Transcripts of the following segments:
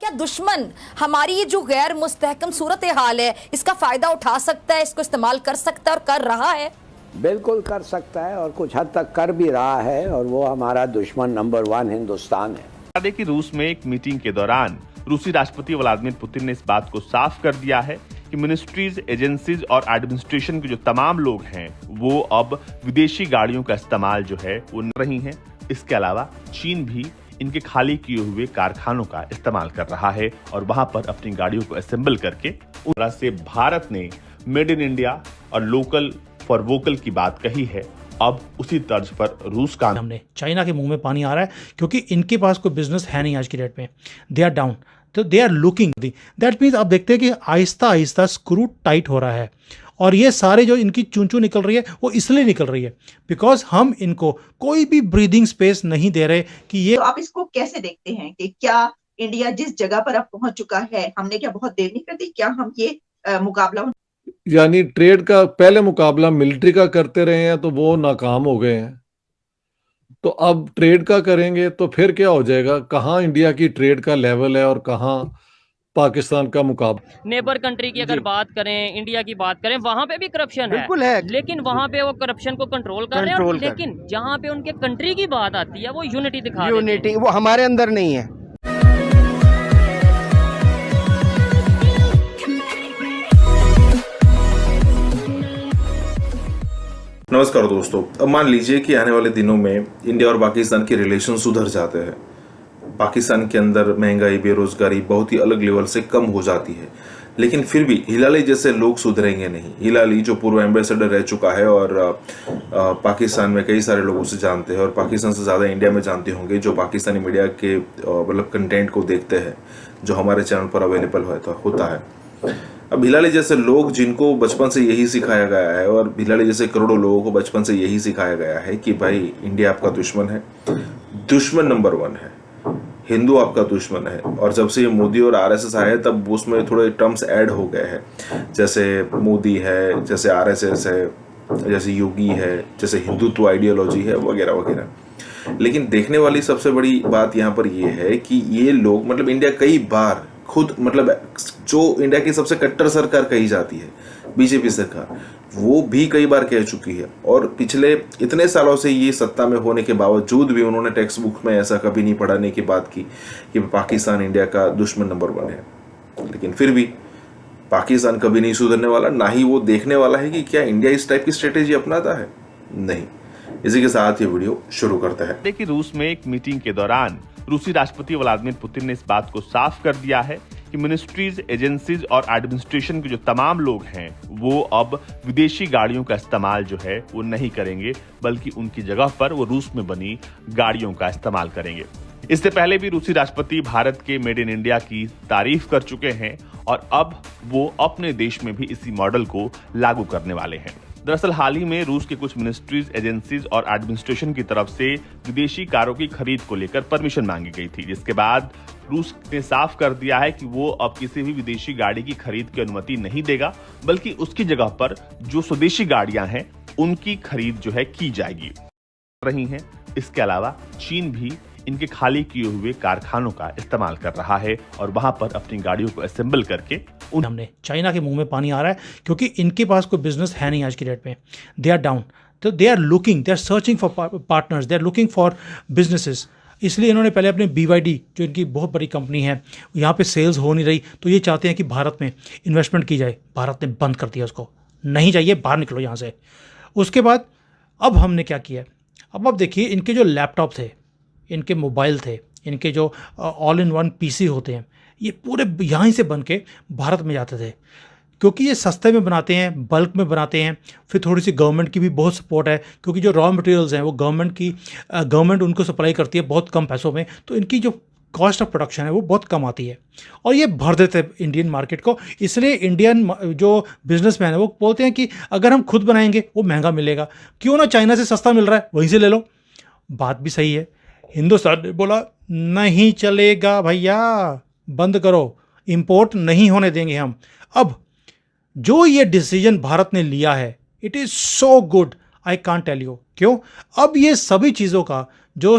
क्या दुश्मन हमारी ये जो गैर मुस्तहकम सूरत हाल है इसका फायदा उठा सकता है, इसको इस्तेमाल कर सकता है और कर रहा है? बिल्कुल कर सकता है और कुछ हद तक कर भी रहा है, और वो हमारा दुश्मन नंबर 1 हिंदुस्तान है। बता दें कि रूस में एक मीटिंग के दौरान रूसी राष्ट्रपति व्लादिमीर पुतिन ने इस बात को साफ कर दिया है कि मिनिस्ट्रीज, एजेंसीज और एडमिनिस्ट्रेशन के जो तमाम लोग हैं वो अब विदेशी गाड़ियों का इस्तेमाल जो है वो कर रही हैं। इसके अलावा चीन भी इनके खाली किए हुए कारखानों का इस्तेमाल कर रहा है और वहां पर अपनी गाड़ियों को असेंबल करके उस तरह से भारत ने मेड इन इंडिया और लोकल फॉर वोकल की बात कही है। अब उसी तर्ज पर रूस का हमने चाइना के मुंह में पानी आ रहा है क्योंकि इनके पास कोई बिजनेस है नहीं आज की डेट में। दे आर डाउन, तो they are looking, that means आप देखते हैं कि आहिस्ता आहिस्ता स्क्रू टाइट हो रहा है और ये सारे जो इनकी चूंचू निकल रही है वो इसलिए निकल रही है बिकॉज हम इनको कोई भी ब्रीदिंग स्पेस नहीं दे रहे कि ये। तो आप इसको कैसे देखते हैं कि क्या इंडिया जिस जगह पर अब पहुंच चुका है, हमने क्या बहुत देर नहीं कर दी? क्या हम ये मुकाबला, यानी ट्रेड का पहले मुकाबला मिलिट्री का करते रहे हैं तो वो नाकाम हो गए हैं, तो अब ट्रेड का करेंगे तो फिर क्या हो जाएगा? कहाँ इंडिया की ट्रेड का लेवल है और कहाँ पाकिस्तान का मुकाबला। नेबर कंट्री की अगर बात करें, इंडिया की बात करें, वहाँ पे भी करप्शन है, लेकिन वहाँ पे वो करप्शन को कंट्रोल कर रहे हैं। लेकिन जहाँ पे उनके कंट्री की बात आती है वो यूनिटी दिखा रहे हैं। यूनिटी वो हमारे अंदर नहीं है। नमस्कार दोस्तों, अब मान लीजिए कि आने वाले दिनों में इंडिया और पाकिस्तान के रिलेशन सुधर जाते हैं। पाकिस्तान के अंदर महंगाई, बेरोजगारी बहुत ही अलग लेवल से कम हो जाती है, लेकिन फिर भी हिलाली जैसे लोग सुधरेंगे नहीं। हिलाली जो पूर्व एम्बेसडर रह चुका है और पाकिस्तान में कई सारे लोग उसे जानते हैं और पाकिस्तान से ज़्यादा इंडिया में जानते होंगे, जो पाकिस्तानी मीडिया के मतलब कंटेंट को देखते हैं जो हमारे चैनल पर अवेलेबल होता है। अब हिलाली जैसे लोग जिनको बचपन से यही सिखाया गया है, और हिलाली जैसे करोड़ों लोगों को बचपन से यही सिखाया गया है कि भाई इंडिया आपका दुश्मन है, दुश्मन नंबर 1 है, हिंदू आपका दुश्मन है। और जब से ये मोदी और आरएसएस आए तब उसमें थोड़े टर्म्स ऐड हो गए हैं, जैसे मोदी है, जैसे आरएसएस है, जैसे योगी है, जैसे हिंदुत्व आइडियोलॉजी है, वगैरह वगैरह। लेकिन देखने वाली सबसे बड़ी बात यहाँ पर ये है कि ये लोग मतलब इंडिया कई बार खुद मतलब जो इंडिया की सबसे कट्टर सरकार कही जाती है बीजेपी सरकार, वो भी कई बार कह चुकी है। और पिछले इतने सालों से ये सत्ता में होने के बावजूद भी उन्होंने टेक्स्ट बुक में ऐसा कभी नहीं पढ़ाने की बात की कि पाकिस्तान इंडिया का दुश्मन नंबर 1 है। लेकिन फिर भी पाकिस्तान कभी नहीं सुधरने वाला, ना ही वो देखने वाला है कि क्या इंडिया इस टाइप की स्ट्रेटेजी अपनाता है। नहीं। इसी के साथ ये वीडियो शुरू करता है। देखिए, रूस में एक मीटिंग के दौरान रूसी राष्ट्रपति व्लादिमीर पुतिन ने इस बात को साफ कर दिया है कि मिनिस्ट्रीज, एजेंसीज और एडमिनिस्ट्रेशन के जो तमाम लोग हैं वो अब विदेशी गाड़ियों का इस्तेमाल जो है वो नहीं करेंगे, बल्कि उनकी जगह पर वो रूस में बनी गाड़ियों का इस्तेमाल करेंगे। इससे पहले भी रूसी राष्ट्रपति भारत के मेड इन इंडिया की तारीफ कर चुके हैं और अब वो अपने देश में भी इसी मॉडल को लागू करने वाले हैं। दरअसल हाल ही में रूस के कुछ मिनिस्ट्रीज, एजेंसीज और एडमिनिस्ट्रेशन की तरफ से विदेशी कारों की खरीद को लेकर परमिशन मांगी गई थी, जिसके बाद रूस ने साफ कर दिया है कि वो अब किसी भी विदेशी गाड़ी की खरीद की अनुमति नहीं देगा, बल्कि उसकी जगह पर जो स्वदेशी गाड़ियां हैं उनकी खरीद जो है की जाएगी रही हैं। इसके अलावा चीन भी इनके खाली किए हुए कारखानों का इस्तेमाल कर रहा है और वहां पर अपनी गाड़ियों को असेंबल करके हमने चाइना के मुंह में पानी आ रहा है क्योंकि इनके पास कोई बिजनेस है नहीं आज की डेट में। दे आर डाउन, तो they are looking, they are searching for partners, they are looking for businesses. इसलिए इन्होंने पहले अपने BYD जो इनकी बहुत बड़ी कंपनी है, यहाँ पे सेल्स हो नहीं रही, तो ये चाहते हैं कि भारत में इन्वेस्टमेंट की जाए। भारत ने बंद कर दिया उसको, नहीं चाहिए, बाहर निकलो यहाँ से। उसके बाद अब हमने क्या किया, अब देखिए इनके जो लैपटॉप थे, इनके मोबाइल थे, इनके जो ऑल इन वन PC होते हैं, ये पूरे यहाँ से बन के भारत में जाते थे क्योंकि ये सस्ते में बनाते हैं, बल्क में बनाते हैं। फिर थोड़ी सी गवर्नमेंट की भी बहुत सपोर्ट है क्योंकि जो रॉ मटेरियल्स हैं वो गवर्नमेंट उनको सप्लाई करती है बहुत कम पैसों में, तो इनकी जो कॉस्ट ऑफ प्रोडक्शन है वो बहुत कम आती है और ये भर देते हैं इंडियन मार्केट को। इसलिए इंडियन जो बिजनेसमैन है वो बोलते हैं कि अगर हम खुद बनाएंगे वो महंगा मिलेगा, क्यों ना चाइना से सस्ता मिल रहा है वहीं से ले लो। बात भी सही है। हिंदुस्तान ने बोला नहीं चलेगा भैया, बंद करो, इंपोर्ट नहीं होने देंगे हम। अब जो ये डिसीजन भारत ने लिया है, it is so good, I can't tell you. क्यों? अब ये सभी चीज़ों का जो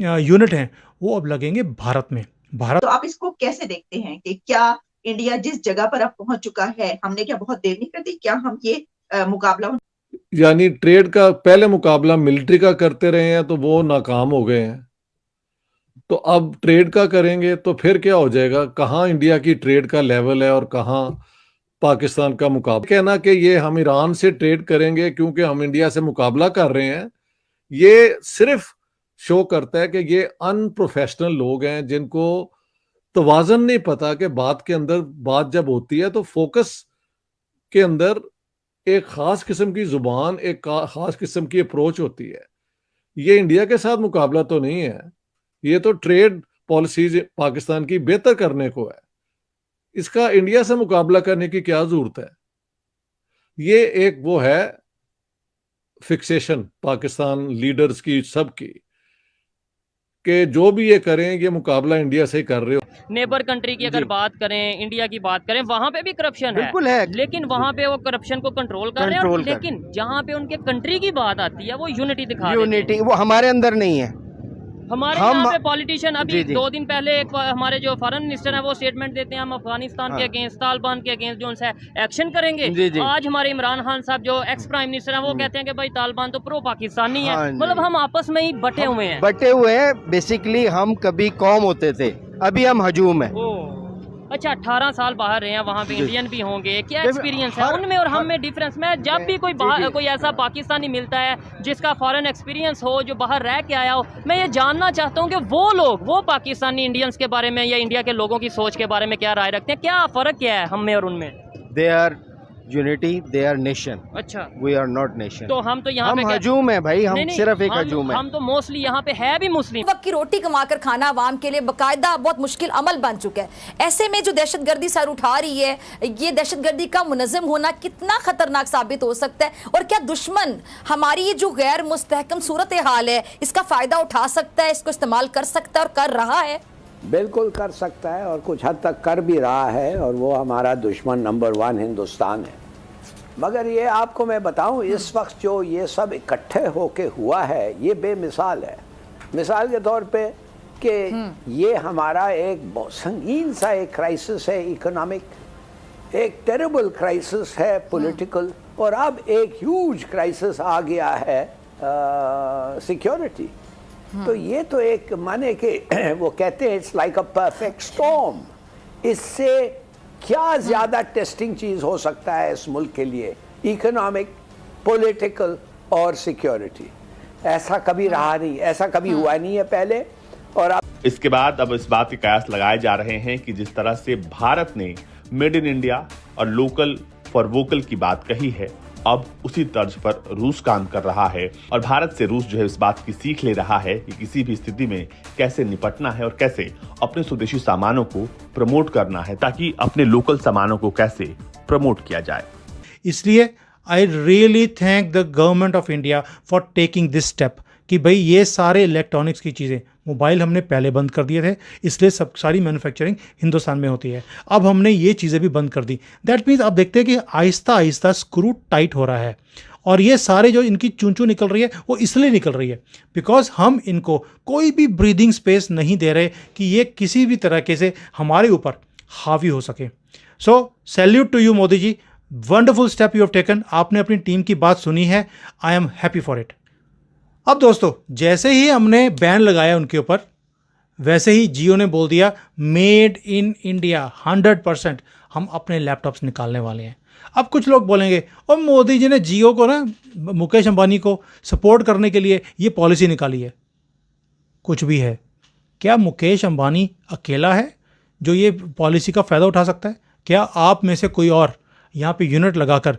यूनिट हैं वो अब लगेंगे भारत में। भारत तो आप इसको कैसे देखते हैं कि क्या इंडिया जिस जगह पर अब पहुंच चुका है, हमने क्या बहुत देर नहीं कर दी? क्या हम ये मुकाबला यानी ट्रेड का पहले मुकाबला मिलिट्री का करते रहे हैं तो वो नाकाम हो गए हैं, तो अब ट्रेड का करेंगे तो फिर क्या हो जाएगा? कहाँ इंडिया की ट्रेड का लेवल है और कहाँ पाकिस्तान का मुकाबला? कहना कि ये हम ईरान से ट्रेड करेंगे क्योंकि हम इंडिया से मुकाबला कर रहे हैं, ये सिर्फ शो करता है कि ये अनप्रोफेशनल लोग हैं जिनको तवाज़न नहीं पता कि बात के अंदर बात जब होती है तो फोकस के अंदर एक खास किस्म की जुबान, एक खास किस्म की अप्रोच होती है। ये इंडिया के साथ मुकाबला तो नहीं है, ये तो ट्रेड पॉलिसीज पाकिस्तान की बेहतर करने को है। इसका इंडिया से मुकाबला करने की क्या जरूरत है? ये एक वो है फिक्सेशन पाकिस्तान लीडर्स की, सबकी, कि जो भी ये करें ये मुकाबला इंडिया से ही कर रहे हो। नेबर कंट्री की अगर बात करें, इंडिया की बात करें, वहाँ पे भी करप्शन है, लेकिन वहाँ पे वो करप्शन को कंट्रोल कर रहे हैं। लेकिन जहाँ पे उनके कंट्री की बात आती है वो यूनिटी दिखा देते हैं। वो हमारे अंदर नहीं है। हमारे यहाँ पे पॉलिटिशियन अभी 2 दिन पहले एक हमारे जो फॉरेन मिनिस्टर है वो स्टेटमेंट देते हैं हम अफगानिस्तान के अगेंस्ट, तालिबान के अगेंस्ट जो उनसे एक्शन करेंगे। आज हमारे इमरान खान साहब जो एक्स प्राइम मिनिस्टर हैं वो कहते हैं कि भाई तालिबान तो प्रो पाकिस्तानी है। मतलब हम आपस में ही बटे हुए हैं। बेसिकली हम कभी कौम होते थे, अभी हम हजूम है। अच्छा, 18 साल बाहर रहे हैं, वहाँ पे इंडियन भी होंगे, क्या एक्सपीरियंस है उनमें और हम में डिफरेंस? मैं जब भी कोई ऐसा पाकिस्तानी मिलता है जिसका फॉरेन एक्सपीरियंस हो, जो बाहर रह के आया हो, मैं ये जानना चाहता हूँ कि वो पाकिस्तानी इंडियंस के बारे में या इंडिया के लोगों की सोच के बारे में क्या राय रखते हैं, क्या फ़र्क क्या है हम में और उनमें? They are unity, they are nation. अच्छा, वी आर नॉट नेशन। तो हम तो यहाँ पे हजूम है भाई, हम सिर्फ एक हजूम है। हम तो मोस्टली यहाँ पे है भी मुस्लिम। वक्त की रोटी कमाकर खाना आवाम के लिए बाकायदा बहुत मुश्किल अमल बन चुका है। ऐसे में जो दहशतगर्दी सर उठा रही है, ये दहशतगर्दी का मुनज़्ज़म होना कितना खतरनाक साबित हो सकता है? और क्या दुश्मन हमारी ये जो गैर मुस्तहकम सूरत हाल है इसका फायदा उठा सकता है, इसको इस्तेमाल कर सकता है और कर रहा है? बिल्कुल कर सकता है और कुछ हद तक कर भी रहा है, और वो हमारा दुश्मन नंबर 1 हिंदुस्तान है। मगर ये आपको मैं बताऊं, इस वक्त जो ये सब इकट्ठे होके हुआ है ये बेमिसाल है। मिसाल के तौर पे कि ये हमारा एक बहुत संगीन सा एक क्राइसिस है, इकोनॉमिक, एक टेरिबल क्राइसिस है पॉलिटिकल, और अब एक ह्यूज क्राइसिस आ गया है सिक्योरिटी। तो ये तो एक माने कि वो कहते हैं it's like a perfect storm. इससे क्या ज्यादा टेस्टिंग चीज हो सकता है इस मुल्क के लिए? इकोनॉमिक, पॉलिटिकल और सिक्योरिटी। ऐसा कभी रहा नहीं, ऐसा कभी हुआ नहीं है पहले। और अब इसके बाद अब इस बात के कयास लगाए जा रहे हैं कि जिस तरह से भारत ने मेड इन इंडिया और लोकल फॉर वोकल की बात कही है, अब उसी तर्ज पर रूस काम कर रहा है। और भारत से रूस जो है इस बात की सीख ले रहा है कि किसी भी स्थिति में कैसे निपटना है और कैसे अपने स्वदेशी सामानों को प्रमोट करना है, ताकि अपने लोकल सामानों को कैसे प्रमोट किया जाए। इसलिए I really thank the government of India for taking this step कि भाई ये सारे इलेक्ट्रॉनिक्स की चीज़ें, मोबाइल हमने पहले बंद कर दिए थे, इसलिए सब सारी मैन्युफैक्चरिंग हिंदुस्तान में होती है। अब हमने ये चीज़ें भी बंद कर दी। दैट मीन्स आप देखते हैं कि आहिस्ता आहिस्ता स्क्रू टाइट हो रहा है। और ये सारे जो इनकी चूंचू निकल रही है वो इसलिए निकल रही है बिकॉज हम इनको कोई भी ब्रीदिंग स्पेस नहीं दे रहे कि ये किसी भी तरीके से हमारे ऊपर हावी हो सके। So salute to you Modi ji, wonderful step you have taken. आपने अपनी टीम की बात सुनी है, I am happy for it. अब दोस्तों, जैसे ही हमने बैन लगाया उनके ऊपर, वैसे ही जियो ने बोल दिया मेड इन इंडिया 100% हम अपने लैपटॉप्स निकालने वाले हैं। अब कुछ लोग बोलेंगे और मोदी जी ने जियो को ना, मुकेश अंबानी को सपोर्ट करने के लिए ये पॉलिसी निकाली है। कुछ भी है, क्या मुकेश अंबानी अकेला है जो ये पॉलिसी का फ़ायदा उठा सकता है? क्या आप में से कोई और यहाँ पे यूनिट लगाकर